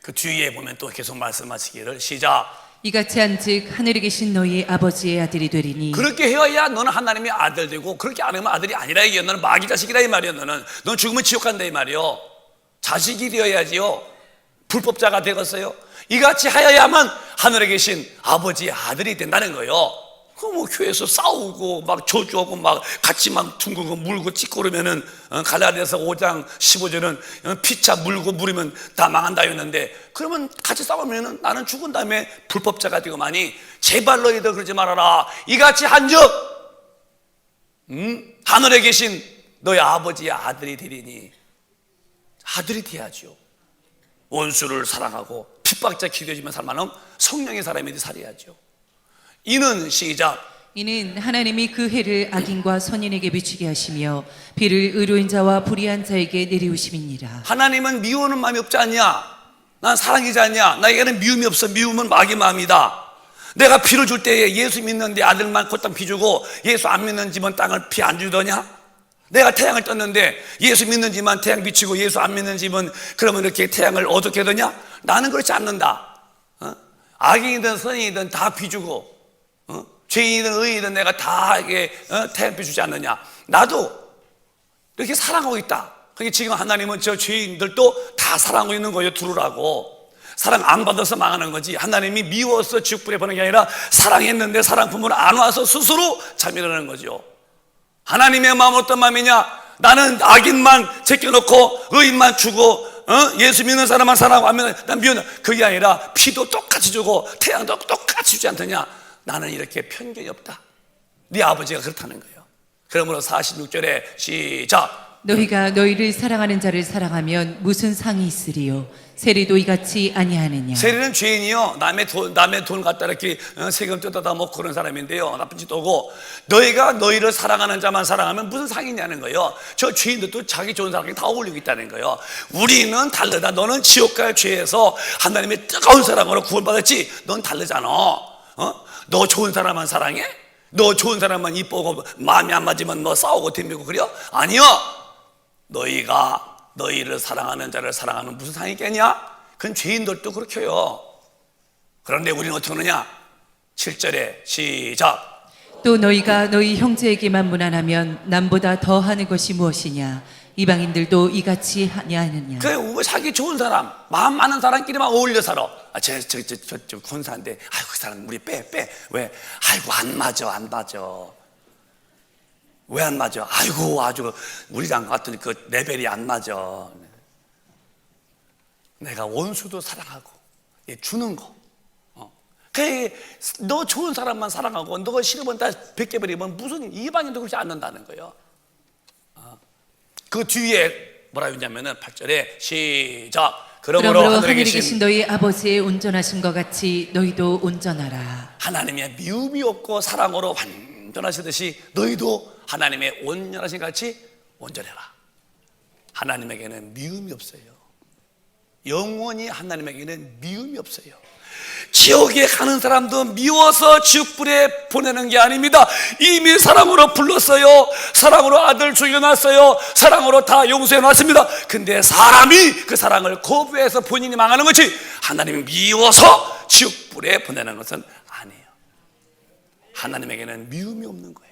[SPEAKER 1] 그 뒤에 보면 또 계속 말씀하시기를 시작.
[SPEAKER 2] 이같이 한즉 하늘에 계신 너희 아버지의 아들이 되리니
[SPEAKER 1] 그렇게 해야 너는 하나님의 아들 되고, 그렇게 안 하면 아들이 아니라 이게 너는 마귀 자식이라 이 말이야. 너는 죽으면 지옥 간다 이 말이요. 자식이 되어야지요. 불법자가 되었어요. 이같이 하여야만 하늘에 계신 아버지의 아들이 된다는 거예요. 그 뭐 교회에서 싸우고 막 저주하고 막 같이 막 둥글고 물고 찍고 그러면은 갈라디아서 5장 15절은 피차 물고 물으면 다 망한다 했는데, 그러면 같이 싸우면은 나는 죽은 다음에 불법자가 되고만이 제발 너희들 그러지 말아라. 이같이 한즉 하늘에 계신 너희 아버지의 아들이 되리니, 아들이 돼야죠. 원수를 사랑하고 핍박자 기도해주면 살만한 성령의 사람이 살아야죠. 이는 시작.
[SPEAKER 2] 이는 하나님이 그 해를 악인과 선인에게 비추게 하시며 비를 의로인 자와 불의한 자에게 내리우심이니라.
[SPEAKER 1] 하나님은 미워하는 마음이 없지 않냐? 난 사랑이지 않냐? 나에게는 미움이 없어. 미움은 마귀 마음이다. 내가 피를 줄 때에 예수 믿는데 아들만 곧땅 피 주고 예수 안 믿는 집은 땅을 피 안 주더냐? 내가 태양을 떴는데 예수 믿는 집만 태양 비치고 예수 안 믿는 집은 그러면 이렇게 태양을 어둡게 하더냐? 나는 그렇지 않는다. 악인이든 선인이든 다 비주고, 죄인이든 의인이든 내가 다 이게 태양 비주지 않느냐? 나도 이렇게 사랑하고 있다. 그게 지금 하나님은 저 죄인들도 다 사랑하고 있는 거예요. 들으라고. 사랑 안 받아서 망하는 거지. 하나님이 미워서 지옥불에 보내는 게 아니라 사랑했는데 사랑 품으로 안 와서 스스로 잠이라는 거죠. 하나님의 마음은 어떤 마음이냐? 나는 악인만 제껴놓고 의인만 주고 예수 믿는 사람만 사랑하고 하면 난 미워는, 그게 아니라 피도 똑같이 주고 태양도 똑같이 주지 않더냐? 나는 이렇게 편견이 없다. 네 아버지가 그렇다는 거예요. 그러므로 46절에 시작.
[SPEAKER 2] 너희가 너희를 사랑하는 자를 사랑하면 무슨 상이 있으리요? 세리도 이같이 아니하느냐?
[SPEAKER 1] 세리는 죄인이요. 남의 돈 갖다 이렇게 세금 뜯어다 먹고 그런 사람인데요. 나쁜 짓도 하고. 너희가 너희를 사랑하는 자만 사랑하면 무슨 상이냐는 거예요. 저 죄인들도 자기 좋은 사람에게 다 어울리고 있다는 거예요. 우리는 다르다. 너는 지옥 갈 죄에서 하나님의 뜨거운 사랑으로 구원받았지. 넌 다르잖아. 너 좋은 사람만 사랑해? 너 좋은 사람만 이쁘고 마음이 안 맞으면 뭐 싸우고 덤비고 그래요? 아니요. 너희가 너희를 사랑하는 자를 사랑하면 무슨 상이 있겠냐? 그건 죄인들도 그렇게 해요. 그런데 우리는 어떻게 하느냐? 7절에 시작.
[SPEAKER 2] 또 너희가 너희 형제에게만 무난하면 남보다 더 하는 것이 무엇이냐? 이방인들도 이같이 하느냐?
[SPEAKER 1] 그래, 자기 좋은 사람, 마음 많은 사람끼리만 어울려 살아. 저 군사인데, 아이고 그 사람 우리 빼. 왜? 아이고 안 맞아. 왜 안 맞아? 아이고 아주 우리랑 같은 그 레벨이 안 맞아. 내가 원수도 사랑하고 주는 거. 그래, 너 좋은 사람만 사랑하고 너가 싫으면 다 벗겨버리면 무슨 이방인도 그렇지 않는다는 거예요. 그 뒤에 뭐라고 했냐면은 8절에 시작. 그러므로
[SPEAKER 2] 하늘에 계신 너희 아버지의 온전하신 것 같이 너희도 온전하라.
[SPEAKER 1] 하나님의 미움이 없고 사랑으로 온전하시듯이 너희도 하나님의 온전하신 같이 온전해라. 하나님에게는 미움이 없어요. 영원히 하나님에게는 미움이 없어요. 지옥에 가는 사람도 미워서 지옥불에 보내는 게 아닙니다. 이미 사랑으로 불렀어요. 사랑으로 아들 죽여놨어요. 사랑으로 다 용서해놨습니다. 근데 사람이 그 사랑을 거부해서 본인이 망하는 거지, 하나님이 미워서 지옥불에 보내는 것은 아니에요. 하나님에게는 미움이 없는 거예요.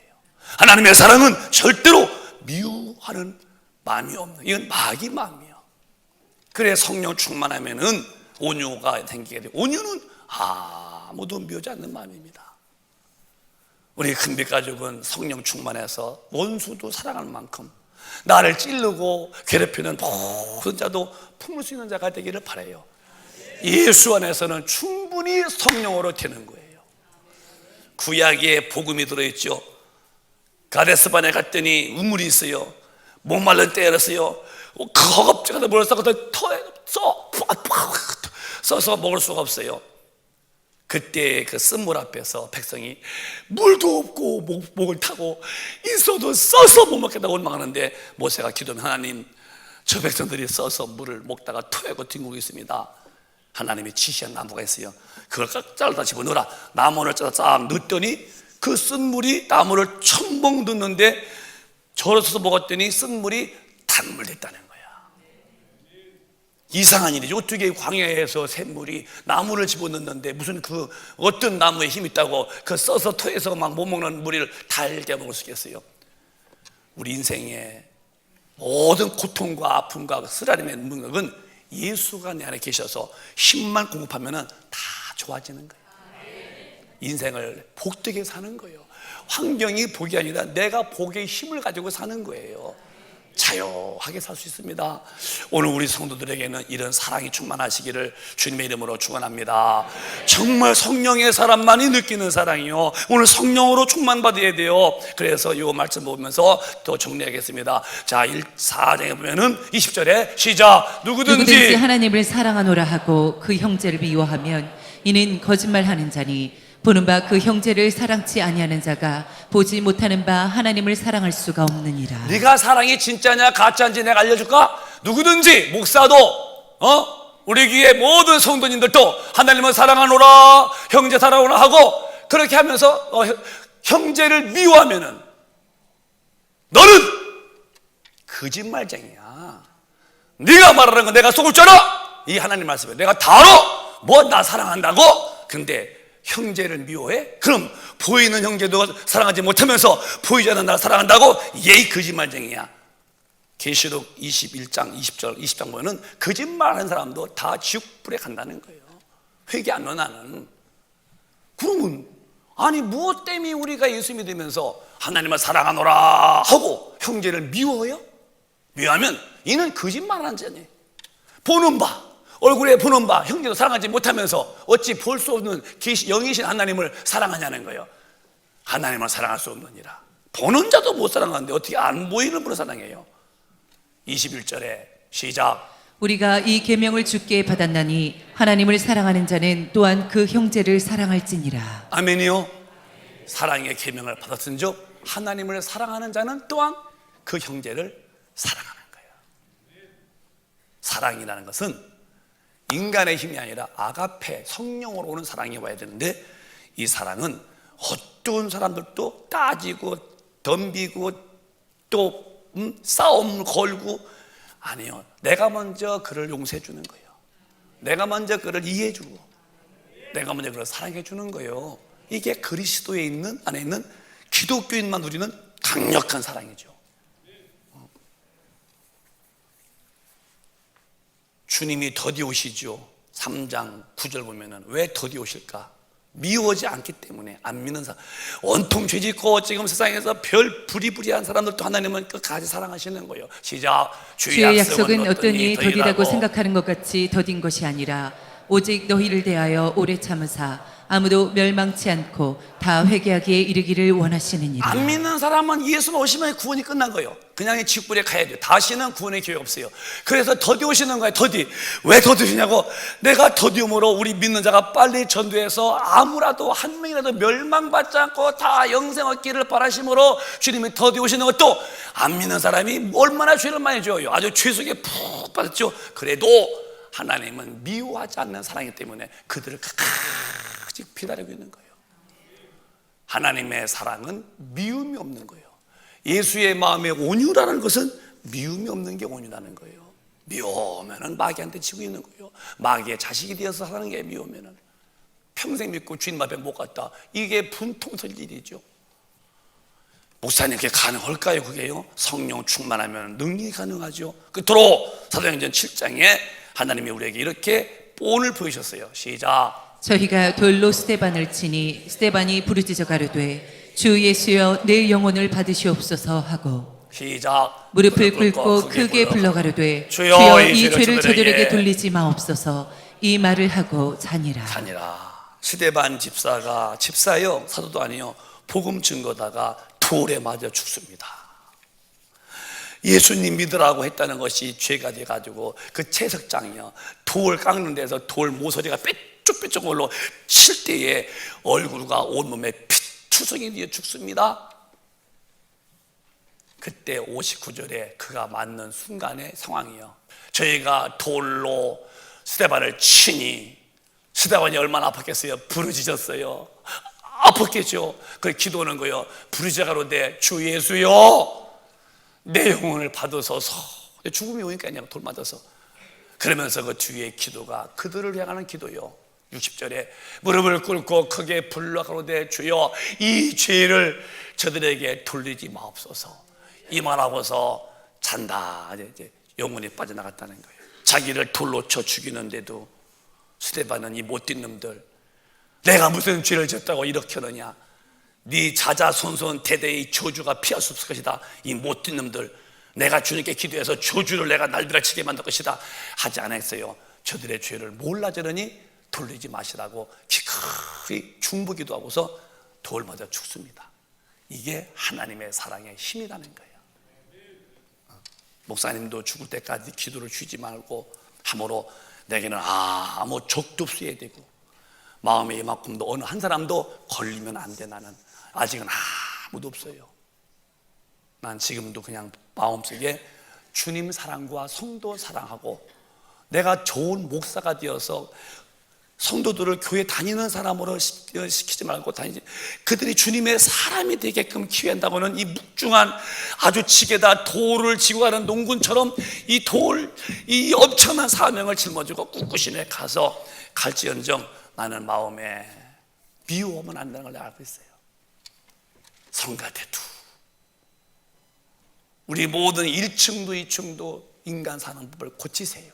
[SPEAKER 1] 하나님의 사랑은 절대로 미워하는 마음이 없는, 이건 마귀 마음이에요. 그래 성령 충만하면은 온유가 생기게 돼요. 온유는 아무도 미워하지 않는 마음입니다. 우리 큰빛 가족은 성령 충만해서 원수도 사랑하는 만큼 나를 찌르고 괴롭히는 모든 자도 품을 수 있는 자가 되기를 바라요. 예수 안에서는 충분히 성령으로 되는 거예요. 구약에 복음이 들어있죠. 가데스반에 갔더니 우물이 있어요. 목말른 때였어요. 그 허겁지겁 물을 써서 터에 써서 먹을 수가 없어요. 그때 그 쓴물 앞에서 백성이 물도 없고 목을 타고 있어도 써서 못 먹겠다고 원망하는데 모세가 기도하면 하나님, 저 백성들이 써서 물을 먹다가 토하고 뒹굴고 있습니다. 하나님이 지시한 나무가 있어요. 그걸 잘라다 집어넣어라. 나무를 잘라 쫙 넣었더니 그 쓴 물이 나무를 첨벙 넣는데 절어서 먹었더니 쓴 물이 단물 됐다는 거야. 이상한 일이죠. 어떻게 광야에서 샘물이 나무를 집어넣는데 무슨 그 어떤 나무에 힘이 있다고 그 써서 토해서 막 못 먹는 물을 달게 먹을 수 있겠어요? 우리 인생에 모든 고통과 아픔과 쓰라림의 능력은 예수가 내 안에 계셔서 힘만 공급하면 다 좋아지는 거예요. 인생을 복되게 사는 거예요. 환경이 복이 아니라 내가 복의 힘을 가지고 사는 거예요. 자유하게 살 수 있습니다. 오늘 우리 성도들에게는 이런 사랑이 충만하시기를 주님의 이름으로 축원합니다. 정말 성령의 사람만이 느끼는 사랑이요, 오늘 성령으로 충만받아야 돼요. 그래서 이 말씀 보면서 또 정리하겠습니다. 자, 4장에 보면은 20절에 시작. 누구든지
[SPEAKER 2] 하나님을 사랑하노라 하고 그 형제를 미워하면 이는 거짓말하는 자니 보는 바 그 형제를 사랑치 아니하는 자가 보지 못하는 바 하나님을 사랑할 수가 없느니라.
[SPEAKER 1] 네가 사랑이 진짜냐 가짜인지 내가 알려줄까? 누구든지 목사도 우리 교회 모든 성도님들도 하나님을 사랑하노라, 형제 사랑하노라 하고 그렇게 하면서 형제를 미워하면은 너는 거짓말쟁이야. 네가 말하는 건 내가 속을 줄 알아? 이 하나님 말씀에 내가 다 알아. 뭐 나 사랑한다고? 근데 형제를 미워해? 그럼 보이는 형제도 사랑하지 못하면서 보이지 않는 나를 사랑한다고? 예의 거짓말쟁이야. 계시록 21장 20장 보면은 거짓말하는 사람도 다 지옥불에 간다는 거예요. 회개 안 나는. 그러면 아니 무엇 때문에 우리가 예수 믿으면서 하나님을 사랑하노라 하고 형제를 미워해요? 미워하면 이는 거짓말하는 자니. 보는 바, 얼굴에 보는 바 형제도 사랑하지 못하면서 어찌 볼 수 없는 영이신 하나님을 사랑하냐는 거예요. 하나님을 사랑할 수 없느니라. 보는 자도 못 사랑하는데 어떻게 안 보이는 분을 사랑해요? 21절에 시작.
[SPEAKER 2] 우리가 이 계명을 주께 받았나니 하나님을 사랑하는 자는 또한 그 형제를 사랑할지니라.
[SPEAKER 1] 아멘이요. 사랑의 계명을 받았은즉 하나님을 사랑하는 자는 또한 그 형제를 사랑하는 거예요. 사랑이라는 것은 인간의 힘이 아니라 아가페, 성령으로 오는 사랑이 와야 되는데 이 사랑은 어떤 사람들도 따지고 덤비고 또 싸움 걸고 아니요. 내가 먼저 그를 용서해 주는 거예요. 내가 먼저 그를 이해해 주고 내가 먼저 그를 사랑해 주는 거예요. 이게 그리스도에 있는 안에 있는 기독교인만 누리는 강력한 사랑이죠. 주님이 더디 오시죠. 3장 9절 보면은 왜 더디 오실까? 미워하지 않기 때문에. 안 믿는 사람, 온통 죄짓고 지금 세상에서 별 부리부리한 사람들도 하나님은 끝까지 사랑하시는 거예요. 시작.
[SPEAKER 2] 주의 약속은 어떠니 더디라고 생각하는 것 같이 더딘 것이 아니라 오직 너희를 대하여 오래 참으사 아무도 멸망치 않고 다 회개하기에 이르기를 원하시느니라.
[SPEAKER 1] 안 믿는 사람은 예수만 오시면 구원이 끝난 거예요. 그냥 지옥불에 가야 돼요. 다시는 구원의 기회가 없어요. 그래서 더디 오시는 거예요. 더디. 왜 더디 오시냐고? 내가 더디움으로 우리 믿는 자가 빨리 전도해서 아무라도 한 명이라도 멸망받지 않고 다 영생 얻기를 바라심으로 주님이 더디 오시는 것도 안 믿는 사람이 얼마나 죄를 많이 지어요. 아주 죄 속에 푹 빠졌죠. 그래도 하나님은 미워하지 않는 사랑이기 때문에 그들을 끝까지 기다리고 있는 거예요. 하나님의 사랑은 미움이 없는 거예요. 예수의 마음에 온유라는 것은 미움이 없는 게 온유라는 거예요. 미워하면은 마귀한테 지고 있는 거예요. 마귀의 자식이 되어서 사는 게 미워하면은 평생 믿고 주님 앞에 못 갔다. 이게 분통설 일이죠. 목사님 그게 가능할까요? 그게요? 성령 충만하면 능력이 가능하죠. 끝으로 사도행전 7장에 하나님이 우리에게 이렇게 본을 보이셨어요. 시작.
[SPEAKER 2] 저희가 돌로 스데반을 치니 스데반이 부르짖어 가로되 주 예수여 내 영혼을 받으시옵소서 하고
[SPEAKER 1] 시작.
[SPEAKER 2] 무릎을 꿇고 크게 불러 가로되
[SPEAKER 1] 주여
[SPEAKER 2] 주여 이 죄를 저들에게 돌리지 마옵소서. 이 말을 하고 자니라.
[SPEAKER 1] 스데반 집사요 사도도 아니요 복음 증거다가 돌에 맞아 죽습니다. 예수님 믿으라고 했다는 것이 죄가 돼가지고 그 채석장이요, 돌 깎는 데서 돌 모서리가 삐쭉삐쭉 올라 칠 때에 얼굴과 온몸에 피투성이 되어 죽습니다. 그때 59절에 그가 맞는 순간의 상황이요, 저희가 돌로 스데반을 치니 스데반이 얼마나 아팠겠어요? 부르짖었어요. 아팠겠죠. 그래 기도하는 거예요. 부르짖어가로되 주 예수여 내 영혼을 받으소서. 죽음이 오니까요, 돌 맞아서. 그러면서 그 주의 기도가 그들을 향하는 기도요, 60절에 무릎을 꿇고 크게 불러가로되 주여 이 죄를 저들에게 돌리지 마옵소서. 이 말하고서 잔다. 이제 영혼이 빠져나갔다는 거예요. 자기를 돌로 쳐 죽이는데도 스데반은 이 못된 놈들, 내가 무슨 죄를 졌다고 이렇게 하느냐, 네 자자손손 대대의 저주가 피할 수 없을 것이다. 이 못된 놈들, 내가 주님께 기도해서 저주를 내가 날벼락 치게 만들 것이다 하지 않았어요. 저들의 죄를 몰라 저러니 돌리지 마시라고 기꺼이 중보기도 하고서 돌 맞아 죽습니다. 이게 하나님의 사랑의 힘이라는 거예요. 목사님도 죽을 때까지 기도를 쉬지 말고 함으로 내게는 아무 적도 없어야 되고 마음에 이만큼도 어느 한 사람도 걸리면 안 돼. 나는 아직은 아무도 없어요. 난 지금도 그냥 마음속에 주님 사랑과 성도 사랑하고 내가 좋은 목사가 되어서 성도들을 교회 다니는 사람으로 시키지 말고 다니지, 그들이 주님의 사람이 되게끔 키워한다고는 이 묵중한 아주 지게다 돌을 지고 가는 농군처럼 이 엄청난 사명을 짊어지고 꿋꿋이 가서 갈지언정 나는 마음에 미워하면 안 되는 걸 내가 알고 있어요. 성가대도 우리 모든 1층도 2층도 인간 사는 법을 고치세요.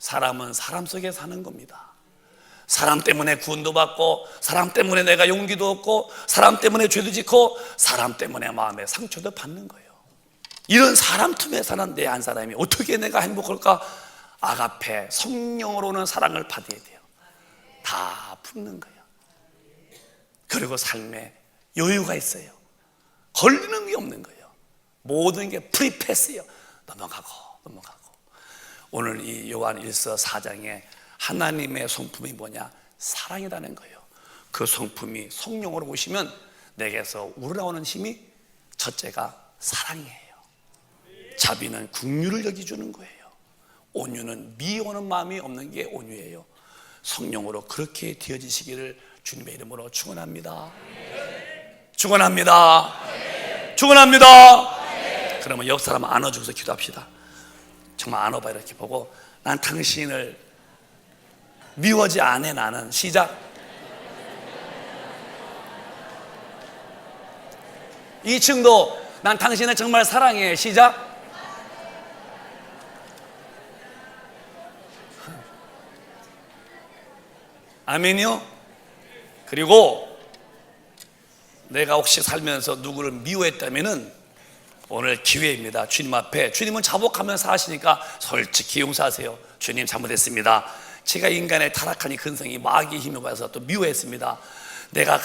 [SPEAKER 1] 사람은 사람 속에 사는 겁니다. 사람 때문에 구원도 받고, 사람 때문에 내가 용기도 얻고, 사람 때문에 죄도 짓고, 사람 때문에 마음의 상처도 받는 거예요. 이런 사람 틈에 사는 내 한 사람이 어떻게 내가 행복할까? 아가페 성령으로 오는 사랑을 받아야 돼요. 다 품는 거예요. 그리고 삶에 여유가 있어요. 걸리는 게 없는 거예요. 모든 게 프리패스예요. 넘어가고. 오늘 이 요한 1서 4장에 하나님의 성품이 뭐냐? 사랑이라는 거예요. 그 성품이 성령으로 오시면 내게서 우러나오는 힘이 첫째가 사랑이에요. 자비는 긍휼을 여기주는 거예요. 온유는 미워하는 마음이 없는 게 온유예요. 성령으로 그렇게 되어지시기를 주님의 이름으로 축원합니다. 축원합니다. 축원합니다. 그러면 옆 사람 안아주고서 기도합시다. 정말 안아봐. 이렇게 보고 난 당신을 미워하지 않아. 나는 시작. 2층도 난 당신을 정말 사랑해. 시작. 아멘이요. 그리고 내가 혹시 살면서 누구를 미워했다면은 오늘 기회입니다. 주님 앞에, 주님은 자복하면 사시니까 솔직히 용서하세요. 주님 잘못했습니다. 제가 인간의 타락한 이 근성이 마귀의 힘에 받아서 또 미워했습니다. 내가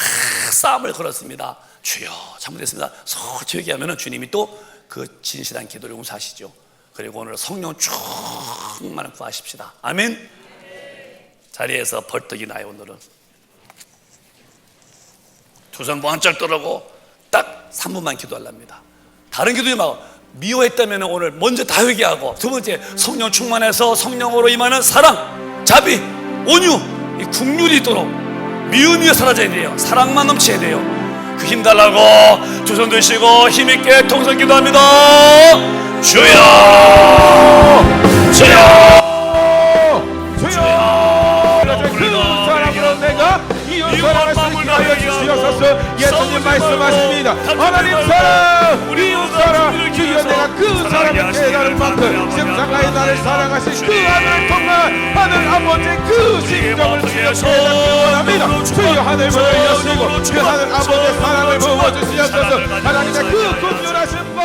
[SPEAKER 1] 싸움을 걸었습니다. 주여 잘못했습니다. 솔직히 얘기하면 주님이 또 그 진실한 기도를 용서하시죠. 그리고 오늘 성령 충만을 구하십시다. 아멘. 자리에서 벌떡이 나요. 오늘은 두 손 번쩍 들고 딱 3분만 기도하랍니다. 다른 기도지 말고 미워했다면 오늘 먼저 다 회개하고, 두 번째 성령 충만해서 성령으로 임하는 사랑, 자비, 온유, 이 긍휼이 있도록 미움이 사라져야 돼요. 사랑만 넘쳐야 돼요. 그 힘 달라고 두 손 드시고 힘있게 통성 기도합니다. 주여 주여
[SPEAKER 3] 예수님 말씀하십니다. 하나님 사랑, 우리 사랑, 주여 내가 그 사랑을 깨달을 만큼 십자가에 나를 사랑하신 그 하늘 통한 하늘 아버지의 그 심정을 주여 깨닫기 원합니다. 주여 하늘 문을 여시고 그 하늘 아버지의 사랑을 부어주시옵소서. 하나님의 그 긍휼하심과